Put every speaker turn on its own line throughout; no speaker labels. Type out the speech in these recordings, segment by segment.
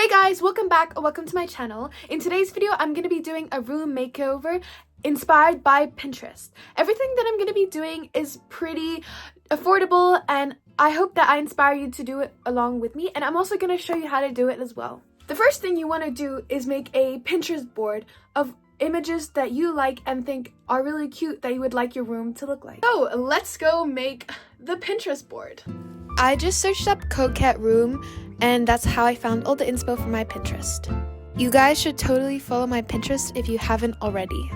Hey guys, welcome back or welcome to my channel. In today's video, I'm going to be doing a room makeover inspired by Pinterest. Everything that I'm going to be doing is pretty affordable and I hope that I inspire you to do it along with me, and I'm also going to show you how to do it as well. The first thing you want to do is make a Pinterest board of images that you like and think are really cute that you would like your room to look like. So let's go make the Pinterest board. I just searched up coquette room and that's how I found all the inspo for my Pinterest. You guys should totally follow my Pinterest if you haven't already.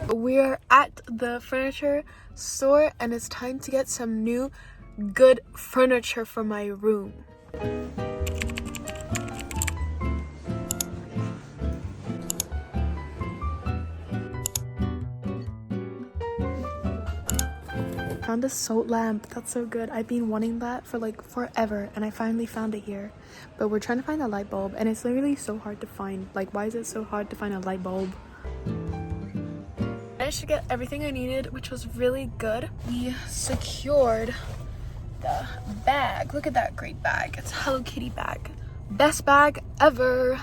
We're at the furniture store and it's time to get some new good furniture for my room. Found a salt lamp. That's so good. I've been wanting that for like forever and I finally found it here. But we're trying to find a light bulb and it's literally so hard to find. Like, why is it so hard to find a light bulb? I managed to get everything I needed, which was really good. We secured the bag. Look at that great bag. It's a Hello Kitty bag. Best bag ever.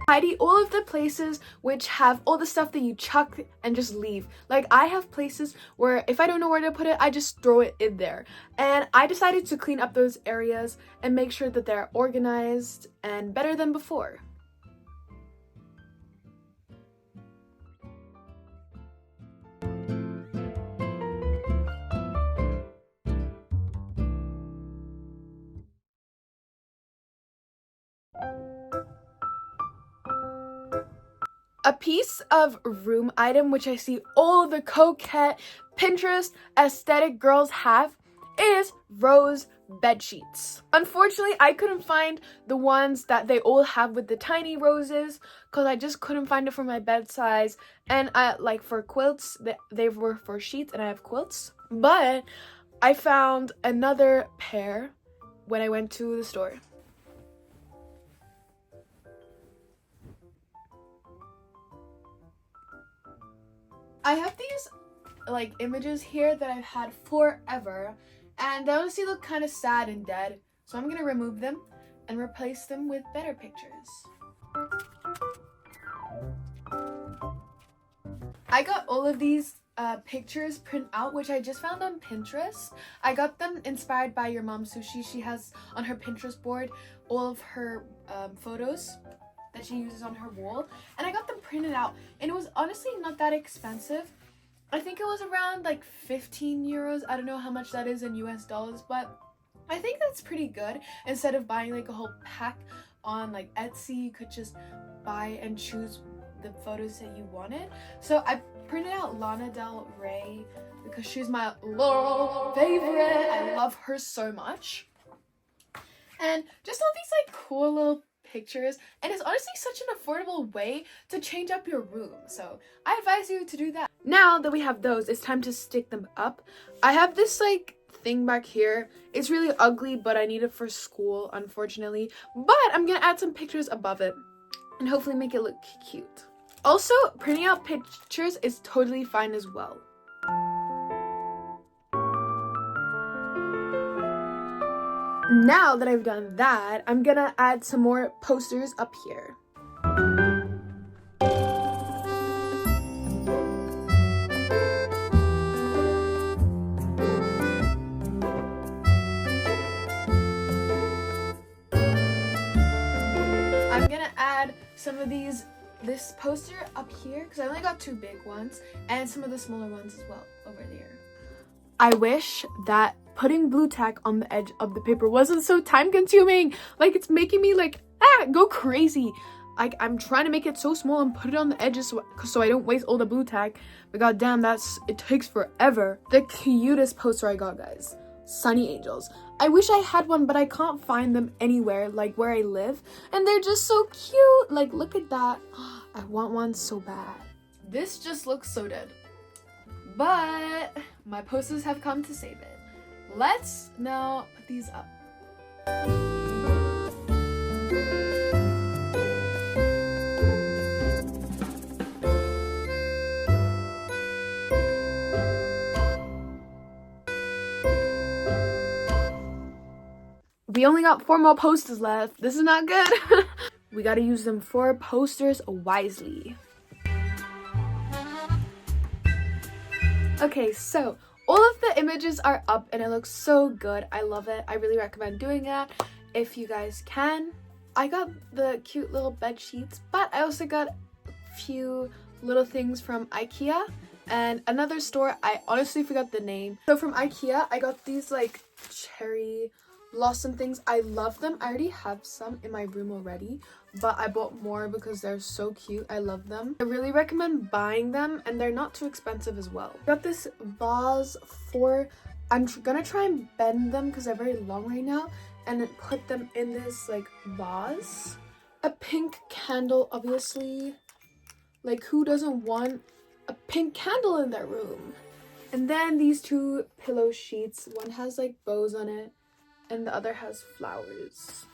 Tidy all of the places which have all the stuff that you chuck and just leave. Like, I have places where if I don't know where to put it, I just throw it in there. And I decided to clean up those areas and make sure that they're organized and better than before. A piece of room item which I see all the coquette Pinterest aesthetic girls have is rose bed sheets. Unfortunately, I couldn't find the ones that they all have with the tiny roses because I just couldn't find it for my bed size, and I like for quilts they were for sheets and I have quilts. But I found another pair when I went to the store. I have these like images here that I've had forever and they honestly look kind of sad and dead, so I'm gonna remove them and replace them with better pictures. I got all of these pictures print out, which I just found on Pinterest. I got them inspired by your mom Sushi. She has on her Pinterest board all of her photos that she uses on her wall, and I got them printed out and it was honestly not that expensive. I think it was around like 15 euros. I don't know how much that is in US dollars, but I think that's pretty good. Instead of buying like a whole pack on like Etsy, you could just buy and choose the photos that you wanted. So I printed out Lana Del Rey because she's my little favorite. I love her so much. And just all these like cool little pictures, and it's honestly such an affordable way to change up your room, so I advise you to do that. Now that we have those, it's time to stick them up. I have this like thing back here. It's really ugly, but I need it for school, unfortunately, but I'm gonna add some pictures above it and hopefully make it look cute. Also, printing out pictures is totally fine as well. Now that I've done that, I'm gonna add some more posters up here. I'm gonna add some of this poster up here because I only got two big ones and some of the smaller ones as well over there. I wish that putting blue tack on the edge of the paper wasn't so time consuming. Like, it's making me like go crazy. Like, I'm trying to make it so small and put it on the edges so I don't waste all the blue tack, but goddamn, it takes forever. The cutest poster I got, guys. Sunny angels. I wish I had one, but I can't find them anywhere like where I live, and they're just so cute. Like, look at that. I want one so bad. This just looks so dead, but my posters have come to save it. Let's now put these up. We only got 4 more posters left. This is not good. We gotta use them 4 posters wisely. Okay, so all of the images are up and it looks so good. I love it. I really recommend doing that if you guys can. I got the cute little bed sheets, but I also got a few little things from IKEA and another store. I honestly forgot the name. So from IKEA, I got these like cherry blossom things. I love them. I already have some in my room already, but I bought more because they're so cute. I love them. I really recommend buying them, and they're not too expensive as well. I got this vase for, I'm gonna try and bend them because they're very long right now, and then put them in this like vase. A pink candle, obviously. Like, who doesn't want a pink candle in their room? And then these 2 pillow sheets. One has like bows on it and the other has flowers.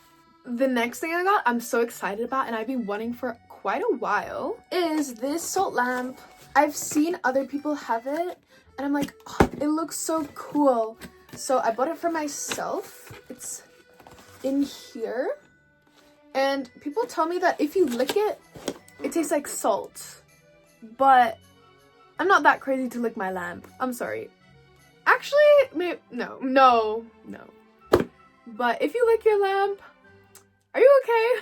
The next thing I got, I'm so excited about, and I've been wanting for quite a while, is this salt lamp. I've seen other people have it and I'm like, oh, it looks so cool. So I bought it for myself. It's in here. And people tell me that if you lick it, it tastes like salt. But I'm not that crazy to lick my lamp. I'm sorry. Actually, maybe, no. But if you lick your lamp, are you okay?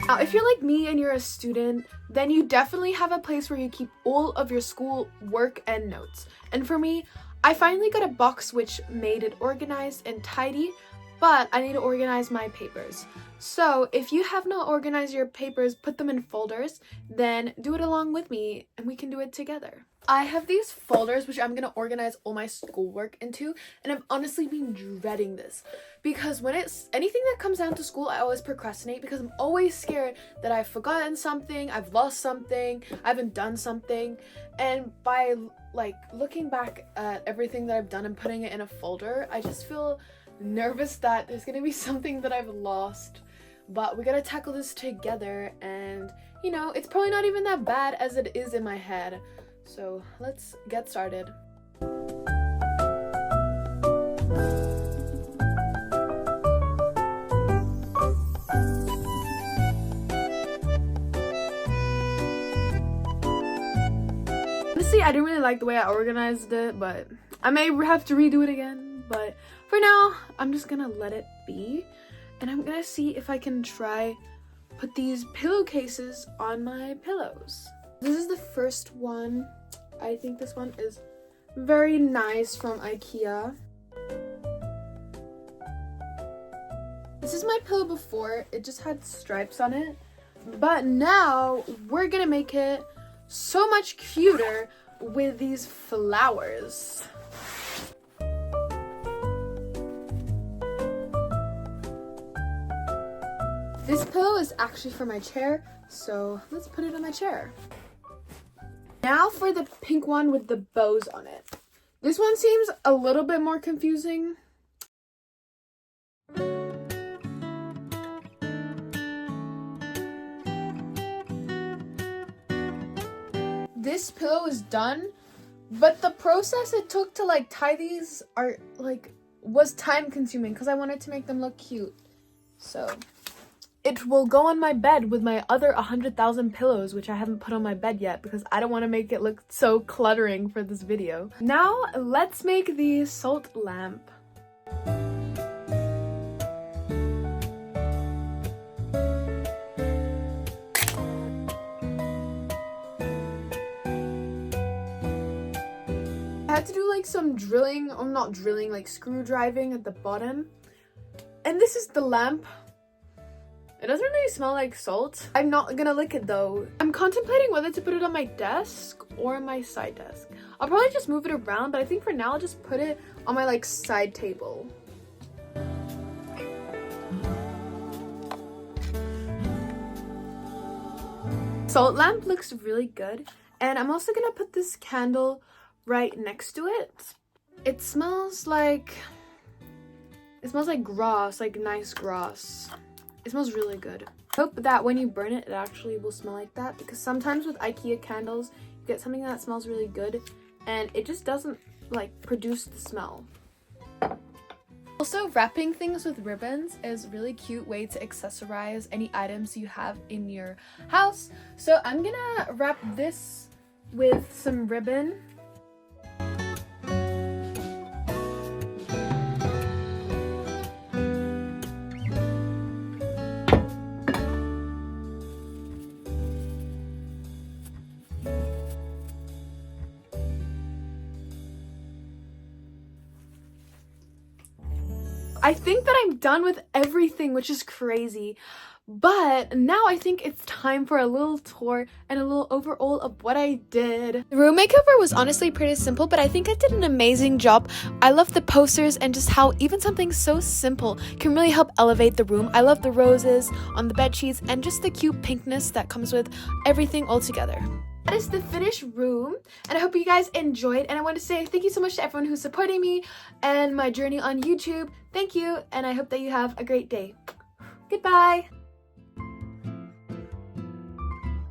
Now, if you're like me and you're a student, then you definitely have a place where you keep all of your school work and notes. And for me, I finally got a box which made it organized and tidy, but I need to organize my papers. So if you have not organized your papers, put them in folders, then do it along with me and we can do it together. I have these folders which I'm gonna organize all my schoolwork into, and I've honestly been dreading this because when it's anything that comes down to school, I always procrastinate because I'm always scared that I've forgotten something, I've lost something, I haven't done something. And by like looking back at everything that I've done and putting it in a folder, I just feel nervous that there's gonna be something that I've lost. But we gotta tackle this together, and you know, it's probably not even that bad as it is in my head. So let's get started. Honestly, I didn't really like the way I organized it, but I may have to redo it again. But for now, I'm just gonna let it be, and I'm gonna see if I can try put these pillowcases on my pillows. This is the first one. I think this one is very nice from IKEA. This is my pillow before. It just had stripes on it. But now we're gonna make it so much cuter with these flowers. This pillow is actually for my chair, so let's put it on my chair. Now for the pink one with the bows on it. This one seems a little bit more confusing. This pillow is done, but the process it took to like tie these was time consuming because I wanted to make them look cute. So it will go on my bed with my other 100,000 pillows, which I haven't put on my bed yet because I don't want to make it look so cluttering for this video. Now let's make the salt lamp. I had to do like some drilling, or not drilling, like screw driving at the bottom. And this is the lamp. It doesn't really smell like salt. I'm not gonna lick it though. I'm contemplating whether to put it on my desk or my side desk. I'll probably just move it around, but I think for now I'll just put it on my like side table. Salt lamp looks really good. And I'm also gonna put this candle right next to it. It smells like It smells like grass, like nice grass. It smells really good. Hope that when you burn it, it actually will smell like that, because sometimes with IKEA candles, you get something that smells really good and it just doesn't like produce the smell. Also, wrapping things with ribbons is a really cute way to accessorize any items you have in your house. So I'm gonna wrap this with some ribbon. I think that I'm done with everything, which is crazy. But now I think it's time for a little tour and a little overall of what I did. The room makeover was honestly pretty simple, but I think I did an amazing job. I love the posters and just how even something so simple can really help elevate the room. I love the roses on the bed sheets and just the cute pinkness that comes with everything all together. That is the finished room, and I hope you guys enjoyed, and I want to say thank you so much to everyone who's supporting me and my journey on YouTube. Thank you, and I hope that you have a great day. Goodbye!